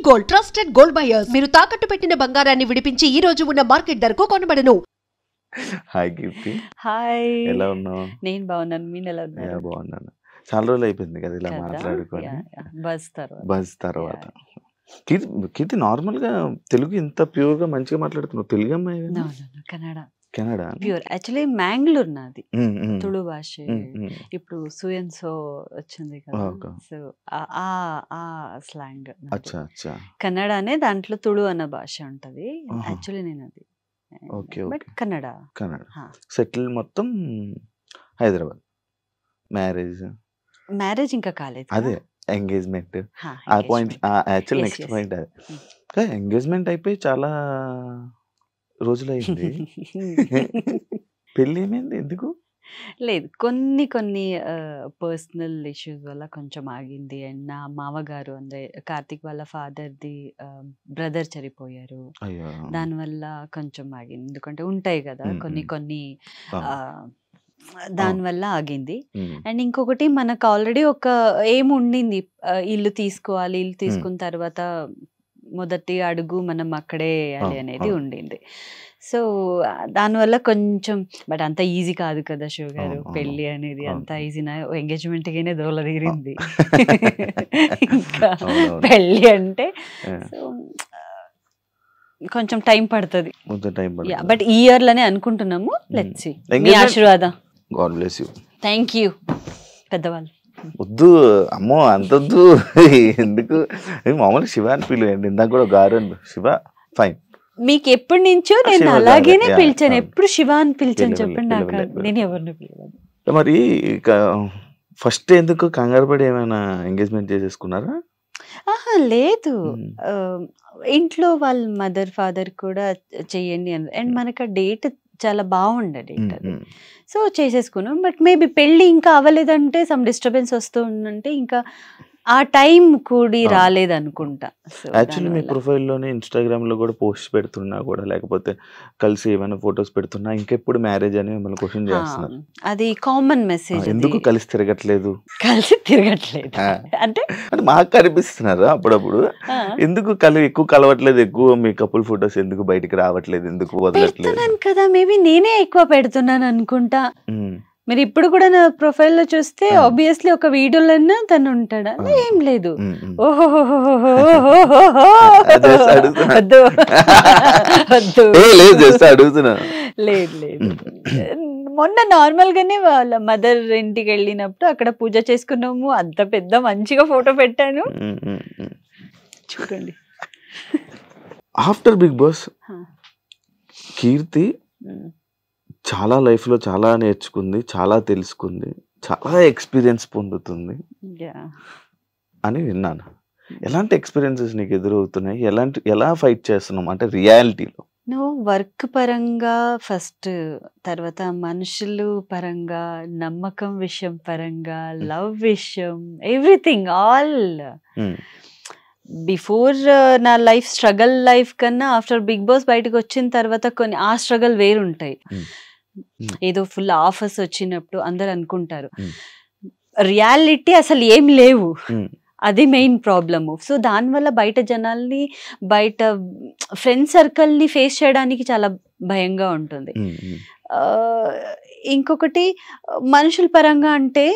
Gold trusted gold buyers. మీరు తాకట్టు పెట్టిన బంగారాన్ని విడిపించి ఈ రోజు ఉన్న మార్కెట్ ధరకు కొనబడను. హాయ్ కీర్తి, హాయ్. ఎలా ఉన్నావు? నేను బాగున్నాను, మీరు ఎలా ఉన్నారు? బాగున్నాను. చాలా రోజులు అయిపోయింది కదా ఇలా కదా? మాట్లాడుకొని. బజ్ తర్వాత కీర్తి నార్మల్ గా తెలుగు ఇంత ప్యూర్ గా మంచిగా మాట్లాడుతున్నావు. తెలుగు అమ్మాయి కదా? Kannada Canada pure. Actually Mangalore నాది, తుళు భాష. ఇప్పుడు సుయన్సో వచ్చింది కదా, ఓకే. సో ఆ స్లాంగ్. అచ్చా అచ్చా. కన్నడ అనే దాంట్లో తుళు అన్న భాష ఉంటది. ఆహా. యాక్చువల్లీ నేను అది okay, but okay. Kannada. Kannada హా. సెటిల్ మొత్తం హైదరాబాద్. మ్యారేజ్ ఇంకా కాలేదు. అదే ఎంగేజ్మెంట్ హా, ఆ point. engagement. Actual Yes, next yes. Point అది. ఎంగేజ్మెంట్ అయిపోయి చాలా రోజులు అయింది. పెళ్ళి ఏమైంది, ఎందుకు? లేదు, కొన్ని కొన్ని పర్సనల్ ఇష్యూస్ వల్ల కొంచెం ఆగింది. అండ్ నా మామగారు అంటే కార్తిక్ వాళ్ళ ఫాదర్ది బ్రదర్ చనిపోయారు. అయ్యో. దానివల్ల కొంచెం ఆగింది. ఎందుకంటే ఉంటాయి కదా కొన్ని కొన్ని అవును. దానివల్ల ఆగింది. ఉమ్. అండ్ ఇంకొకటి మనకు ఆల్రెడీ ఒక ఏం ఉండింది, ఇల్లు తీసుకోవాలి, ఇల్లు తీసుకున్న తర్వాత మొదటి అడుగు మనం అక్కడే వేయాలి అనేది ఉండింది. సో దానివల్ల కొంచెం, బట్ అంత ఈజీ కాదు కదా శివ గారు, పెళ్ళి అనేది అంత ఈజీ నా. ఎంగేజ్మెంట్ గానే దోల తీరింది, ఇంకా పెళ్ళి అంటే సో కొంచెం టైం పడుతుంది. బట్ ఈ ఇయర్ లోనే అనుకుంటున్నాము. Let's see. మీ ఆశీర్వాదం. God bless you. Thank you పెద్దవాళ్ళు. వద్దు అమ్మో, అంతొద్దు. ఎందుకు మామూలుగా శివ అని పిలువండి. ఇందాక కూడా గారు శివ. ఫైన్. మీకు ఎప్పటి నుంచో నేను శివ అలాగేనే గారు, పిలిచాను. yeah. ఎప్పుడు శివ అని పిలిచాను, పిలవలే, చెప్పండి నాకు. పిలవలే. నేను ఎవరిని పిలవను. మరి ఇక ఫస్ట్ ఎందుకు కంగారు పడి ఏమైనా ఎంగేజ్మెంట్ చేసేసుకున్నారా? ఆహా లేదు, ఇంట్లో వాళ్ళ మదర్ ఫాదర్ కూడా చెయ్యండి అని. అండ్ మనకు ఆ డేట్ చాలా బాగుండే డేట్ అది. సో చేసేసుకున్నాం. బట్ మేబీ పెళ్ళి ఇంకా అవ్వలేదంటే సమ్ డిస్టర్బెన్స్ వస్తూ ఉందంటే ఇంకా ఆ టైం కూడి రాలేదనుకుంటా. యాక్చువల్లీ మీ ప్రొఫైల్లోనే ఇన్స్టాగ్రామ్ లో కూడా పోస్ట్ పెడుతున్నా కూడా, లేకపోతే కలిసి ఏమైనా ఫొటోస్ పెడుతున్నా ఇంకెప్పుడు మ్యారేజ్ అని మిమ్మల్ని క్వశ్చన్ చేస్తున్నారు. అది కామన్ మెసేజ్. ఎందుకు కలిసి తిరగట్లేదు? కలిసి తిరగట్లేదు అంటే మాకు కనిపిస్తున్నారు అప్పుడప్పుడు. ఎందుకు ఎక్కువ కలవట్లేదు? ఎక్కువ మీ కపుల్ ఫొటోస్ ఎందుకు బయటికి రావట్లేదు? ఎందుకు వదలట్లేదు? పెడుతున్నాను కదా, మేబీ నేనే ఎక్కువ పెడుతున్నాను అనుకుంటా. మీరు ఇప్పుడు కూడా నా ప్రొఫైల్ లో చూస్తే ఆబ్వియస్లీ ఒక వీడియోలన్నా తను ఉంటాడా? ఏం లేదు. లేదు లేదు. మొన్న నార్మల్ గానే వాళ్ళ మదర్ ఇంటికి వెళ్ళినప్పుడు అక్కడ పూజ చేసుకున్నాము. అంత పెద్ద మంచిగా ఫోటో పెట్టాను, చూడండి. ఆఫ్టర్ బిగ్ బాస్ కీర్తి చాలా లైఫ్ లో చాలా నేర్చుకుంది, చాలా తెలుసుకుంది, చాలా ఎక్స్పీరియన్స్ పొందుతుంది అని విన్నాను. ఎలాంటి ఎక్స్పీరియన్సెస్ నీకు ఎదురవుతున్నాయి? ఎలా ఫైట్ చేస్తున్నాం అంటే రియాలిటీలో? నువ్వు వర్క్ పరంగా ఫస్ట్, తర్వాత మనుషులు పరంగా, నమ్మకం విషయం పరంగా, లవ్ విషయం, ఎవ్రీథింగ్ ఆల్. బిఫోర్ నా లైఫ్ స్ట్రగల్ లైఫ్ కన్నా ఆఫ్టర్ బిగ్ బాస్ బయటకు వచ్చిన తర్వాత కొన్ని ఆ స్ట్రగల్ వేరుంటాయి. ఏదో ఫుల్ ఆఫర్స్ వచ్చినప్పుడు అందరు అనుకుంటారు, రియాలిటీ అసలు ఏం లేవు. అది మెయిన్ ప్రాబ్లము. సో దానివల్ల బయట జనాల్ని, బయట ఫ్రెండ్ సర్కిల్ని ఫేస్ చేయడానికి చాలా భయంగా ఉంటుంది. ఇంకొకటి మనుషుల పరంగా అంటే,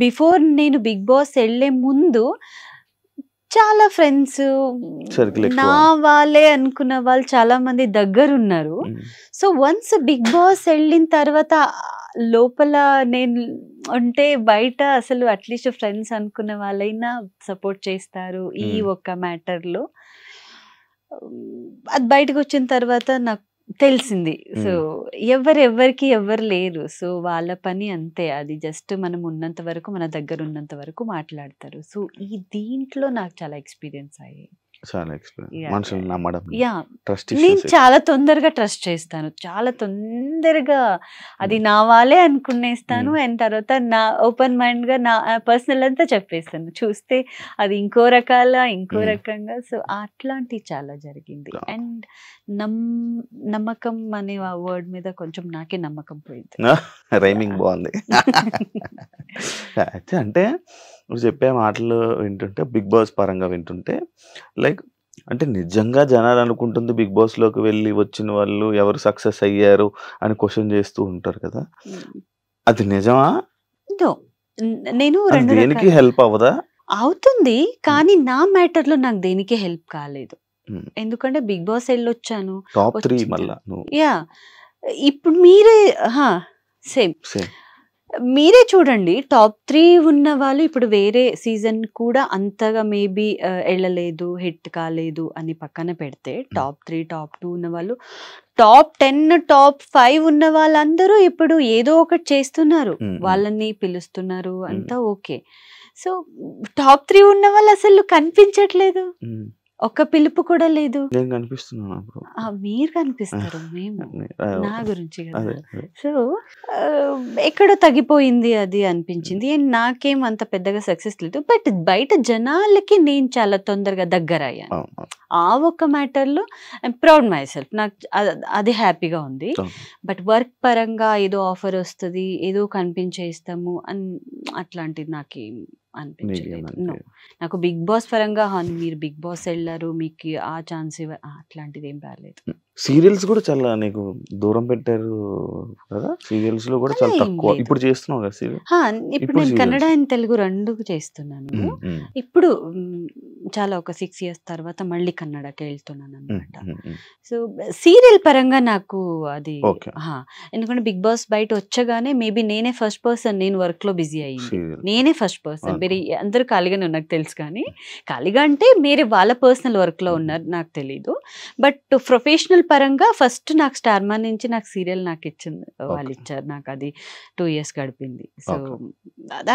బిఫోర్ నేను బిగ్ బాస్ వెళ్ళే ముందు చాలా ఫ్రెండ్స్, నా వాళ్ళే అనుకున్న వాళ్ళు చాలా మంది దగ్గరున్నారు. సో వన్స్ బిగ్ బాస్ వెళ్ళిన తర్వాత లోపల నేను అంటే బయట అసలు అట్లీస్ట్ ఫ్రెండ్స్ అనుకున్న వాళ్ళైనా సపోర్ట్ చేస్తారు ఈ ఒక్క మ్యాటర్లో. అది బయటకు వచ్చిన తర్వాత నాకు తెలిసింది. సో ఎవరికి ఎవరు లేరు. సో వాళ్ళ పని అంతే. అది జస్ట్ మనం ఉన్నంత వరకు, మన దగ్గర ఉన్నంత వరకు మాట్లాడతారు. సో ఈ దీంట్లో నాకు చాలా ఎక్స్పీరియన్స్ అయ్యాయి. నేను చాలా తొందరగా ట్రస్ట్ చేస్తాను, చాలా తొందరగా అది నా వాళ్ళే అనుకునేస్తాను. అండ్ తర్వాత నా ఓపెన్ మైండ్ గా నా పర్సనల్ అంతా చెప్పేస్తాను. చూస్తే అది ఇంకో రకంగా. సో అట్లాంటివి చాలా జరిగింది. అండ్ నమ్మకం అనే వర్డ్ మీద కొంచెం నాకే నమ్మకం పోయింది. రైమింగ్ బాగుంది. అంటే నువ్వు చెప్పే మాటలు వింటుంటే, బిగ్ బాస్ పరంగా వింటుంటే, లైక్ అంటే నిజంగా జనాలు అనుకుంటుంది బిగ్ బాస్ లోకి వెళ్ళి వచ్చిన వాళ్ళు ఎవరు సక్సెస్ అయ్యారు అని క్వశ్చన్ చేస్తూ ఉంటారు కదా, అది నిజమా? నేను దేనికి హెల్ప్ అవ్వదా? అవుతుంది, కానీ నా మ్యాటర్ లో నాకు దేనికి హెల్ప్ కాలేదు. ఎందుకంటే బిగ్ బాస్ వెళ్ళొచ్చాను, టాప్ 3 మళ్ళా యా. ఇప్పుడు మీరే సేమ్ మీరే చూడండి, టాప్ 3 ఉన్న వాళ్ళు ఇప్పుడు వేరే సీజన్ కూడా అంతగా మేబీ వెళ్ళలేదు, హిట్ కాలేదు అని పక్కన పెడితే, టాప్ 3 టాప్ 2 ఉన్న వాళ్ళు, టాప్ 10 టాప్ 5 ఉన్న వాళ్ళందరూ ఇప్పుడు ఏదో ఒకటి చేస్తున్నారు, వాళ్ళని పిలుస్తున్నారు, అంతా ఓకే. సో టాప్ 3 ఉన్న వాళ్ళు అసలు కనిపించట్లేదు, ఒక్క పిలుపు కూడా లేదు. నేను కనిపిస్తున్నాను, మీరు కనిపిస్తారు, మేము నా గురించి కదా. సో ఎక్కడో తగ్గిపోయింది అది అనిపించింది. నాకేం అంత పెద్దగా సక్సెస్ లేదు, బట్ బయట జనాలకి నేను చాలా తొందరగా దగ్గర అయ్యాను. ఆ ఒక్క మ్యాటర్లో ఐఎమ్ ప్రౌడ్ మై సెల్ఫ్, నాకు అది హ్యాపీగా ఉంది. బట్ వర్క్ పరంగా ఏదో ఆఫర్ వస్తుంది, ఏదో కనిపించేస్తాము అని అట్లాంటిది నాకేం అనిపించలేదు. నాకు బిగ్ బాస్ పరంగా మీరు బిగ్ బాస్ వెళ్ళారు, మీకు ఆ ఛాన్స్ అట్లాంటిది ఏం రాలేదు. సీరియల్స్ కూడా చాలా నీకు దూరం పెట్టారు కదా, సీరియల్స్ లో కూడా చాలా తక్కువ ఇప్పుడు చేస్తున్నావు కదా సీరియల్. ఇప్పుడు నేను కన్నడ అండ్ తెలుగు రెండు చేస్తున్నాను. ఇప్పుడు చాలా ఒక 6 years తర్వాత మళ్ళీ కన్నడకి వెళ్తున్నాను అనమాట. సో సీరియల్ పరంగా నాకు అది ఎందుకంటే బిగ్ బాస్ బయట వచ్చగానే మేబీ నేనే ఫస్ట్ పర్సన్, నేను వర్క్ లో బిజీ అయ్యింది, నేనే ఫస్ట్ పర్సన్. వేరే అందరూ ఖాళీగానే నాకు తెలుసు, కానీ ఖాళీగా అంటే మీరే వాళ్ళ పర్సనల్ వర్క్ లో ఉన్నారు నాకు తెలీదు. బట్ ప్రొఫెషనల్ పరంగా ఫస్ట్ నాకు స్టార్ మా నుంచి నాకు సీరియల్ నాకు ఇచ్చింది, వాళ్ళు ఇచ్చారు నాకు, అది 2 years గడిపింది. సో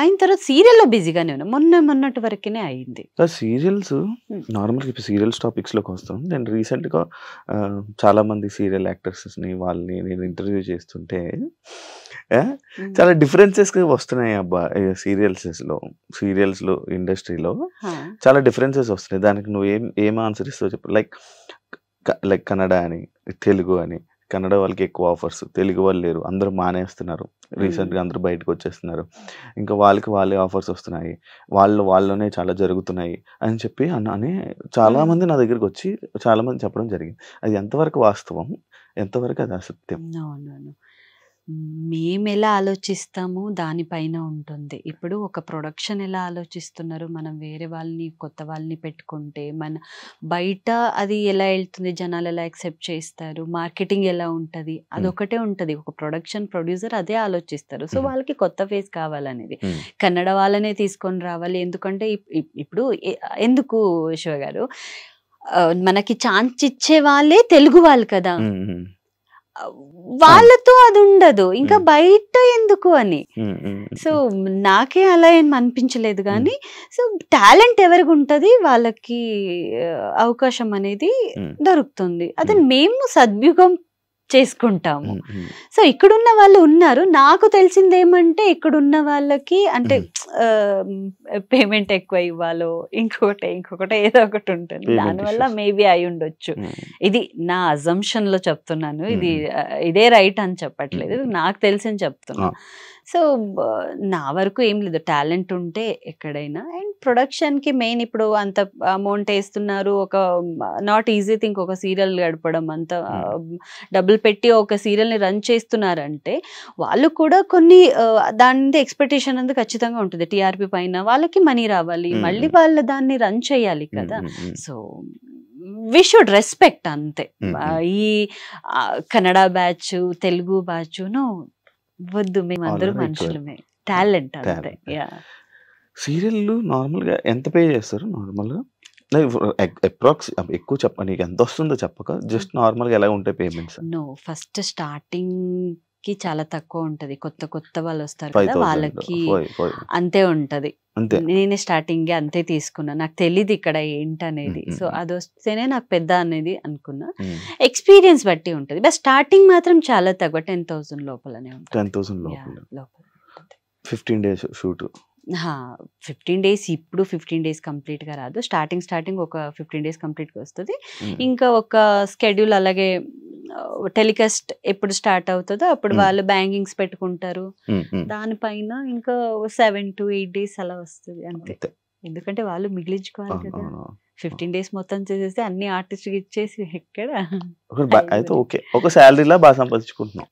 అయిన తర్వాత సీరియల్లో బిజీగానే ఉన్నా, మొన్నటి వరకునే అయింది. సీరియల్స్ నార్మల్గా ఇప్పుడు సీరియల్స్ టాపిక్స్ లోకి వస్తాం. నేను రీసెంట్ గా చాలా మంది సీరియల్ యాక్టర్స్ ని వాళ్ళని నేను ఇంటర్వ్యూ చేస్తుంటే చాలా డిఫరెన్సెస్ వస్తున్నాయి అబ్బా, సీరియల్స్ లో ఇండస్ట్రీలో చాలా డిఫరెన్సెస్ వస్తున్నాయి. దానికి నువ్వు ఏం ఆన్సర్ ఇస్తావు చెప్పు. లైక్ కన్నడ అని, తెలుగు అని, కన్నడ వాళ్ళకి ఎక్కువ ఆఫర్స్, తెలుగు వాళ్ళు లేరు, అందరూ మానేస్తున్నారు, రీసెంట్గా అందరూ బయటకు వచ్చేస్తున్నారు, ఇంకా వాళ్ళే ఆఫర్స్ వస్తున్నాయి, వాళ్ళలోనే చాలా జరుగుతున్నాయి అని చెప్పి అని చాలా మంది నా దగ్గరికి వచ్చి చాలా మంది చెప్పడం జరిగింది. అది ఎంతవరకు వాస్తవం, ఎంతవరకు అది అసత్యం? మేము ఎలా ఆలోచిస్తాము దానిపైన ఉంటుంది. ఇప్పుడు ఒక ప్రొడక్షన్ ఎలా ఆలోచిస్తున్నారు, మనం వేరే వాళ్ళని కొత్త వాళ్ళని పెట్టుకుంటే మన బయట అది ఎలా వెళ్తుంది, జనాలు ఎలా యాక్సెప్ట్ చేస్తారు, మార్కెటింగ్ ఎలా ఉంటుంది, అదొకటే ఉంటుంది. ఒక ప్రొడ్యూసర్ అదే ఆలోచిస్తారు. సో వాళ్ళకి కొత్త ఫేస్ కావాలనేది, కన్నడ వాళ్ళనే తీసుకొని రావాలి. ఎందుకంటే ఇప్పుడు ఎందుకు శివ గారు, మనకి ఛాన్స్ ఇచ్చే వాళ్ళే తెలుగు వాళ్ళు కదా, వాళ్ళతో అది ఉండదు, ఇంకా బయట ఎందుకు అని. సో నాకే అలా ఏం అనిపించలేదు, కానీ సో టాలెంట్ ఎవరికి ఉంటుంది వాళ్ళకి అవకాశం అనేది దొరుకుతుంది, అది మేము సద్వినియోగం చేసుకుంటాము. సో ఇక్కడున్న వాళ్ళు ఉన్నారు, నాకు తెలిసింది ఏమంటే ఇక్కడున్న వాళ్ళకి అంటే పేమెంట్ ఎక్కువ ఇవ్వాలో ఇంకొకటి ఏదో ఒకటి ఉంటుంది, దానివల్ల మేబీ అయి ఉండొచ్చు. ఇది నా అజంప్షన్ లో చెప్తున్నాను, ఇదే రైట్ అని చెప్పట్లేదు, నాకు తెలిసి చెప్తున్నా. సో నా వరకు ఏం లేదు, టాలెంట్ ఉంటే ఎక్కడైనా. అండ్ ప్రొడక్షన్కి మెయిన్ ఇప్పుడు అంత అమౌంట్ వేస్తున్నారు, ఒక నాట్ ఈజీ థింగ్ ఒక సీరియల్ గడపడం, అంత డబ్బులు పెట్టి ఒక సీరియల్ని రన్ చేస్తున్నారంటే వాళ్ళు కూడా కొన్ని దాని ఎక్స్పెక్టేషన్ అనేది ఖచ్చితంగా ఉంటుంది. టీఆర్పీ పైన వాళ్ళకి మనీ రావాలి, మళ్ళీ వాళ్ళు దాన్ని రన్ చేయాలి కదా. సో వి షుడ్ రెస్పెక్ట్ అంతే. ఈ కన్నడ బ్యాచ్, తెలుగు బ్యాచ్ వద్దు, మేమందరూ మనుషులమే, టాలెంట్ అంతే. సీరియల్ నార్మల్ గా ఎంత పే చేస్తారు? నార్మల్ గా అప్రాక్స్ ఎక్కువ చెప్ప, నీకు ఎంత వస్తుందో చెప్పక, జస్ట్ నార్మల్ గా ఎలా ఉంటాయి పేమెంట్స్? నో, ఫస్ట్ స్టార్టింగ్ కి చాలా తక్కువ ఉంటది, కొత్త వాళ్ళు వస్తారు కదా, వాళ్ళకి అంతే ఉంటది. నేనే స్టార్టింగ్ అంతే తీసుకున్నా, నాకు తెలీదు ఇక్కడ ఏంటనేది. సో అది వస్తేనే నాకు పెద్ద అనేది అనుకున్నా. ఎక్స్పీరియన్స్ బట్టి ఉంటది, బట్ స్టార్టింగ్ మాత్రం చాలా తక్కువ, 10,000 లోపలనే ఉంటుంది. 10,000 లోపల 15 days షూట్. 15 days, ఇప్పుడు 15 days కంప్లీట్ గా రాదు, స్టార్టింగ్ ఒక 15 days కంప్లీట్ గా వస్తుంది. ఇంకా ఒక స్కెడ్యూల్ అలాగే టెలికాస్ట్ ఎప్పుడు స్టార్ట్ అవుతుందో అప్పుడు వాళ్ళు బ్యాంకింగ్స్ పెట్టుకుంటారు, దానిపైన ఇంకా 7 to 8 days అలా వస్తుంది అంతే. ఎందుకంటే వాళ్ళు మిగిలించుకోవాలి కదా. 15 days మొత్తం చేసేస్తే అన్ని ఆర్టిస్ట్ ఇచ్చేసి ఎక్కడ అయితే ఓకే, ఒక శాలరీలా బాగా సంపాదించుకుంటున్నాం.